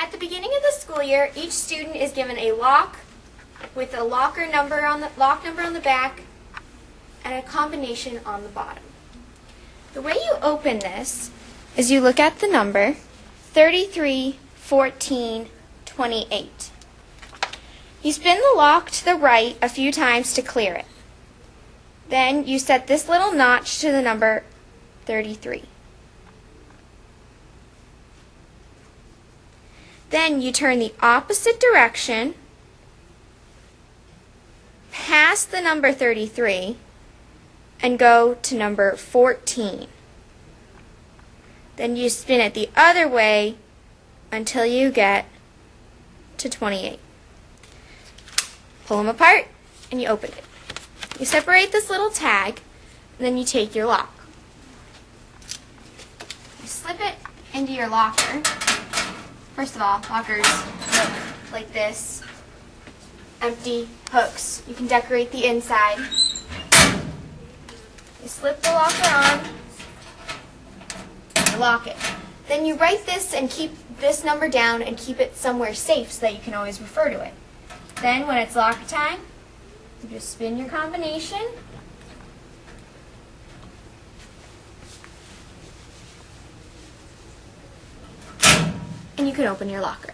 At the beginning of the school year, each student is given a lock with a lock number on the back and a combination on the bottom. The way you open this is you look at the number 33, 14, 28. You spin the lock to the right a few times to clear it. Then you set this little notch to the number 33. Then you turn the opposite direction past the number 33 and go to number 14. Then you spin it the other way until you get to 28. Pull them apart and you open it. You separate this little tag and then you take your lock. You slip it into your locker. First of all, lockers look like this. Empty hooks. You can decorate the inside. You slip the locker on. You lock it. Then you write this and keep this number down and keep it somewhere safe so that you can always refer to it. Then when it's lock time, you just spin your combination. And you can open your locker.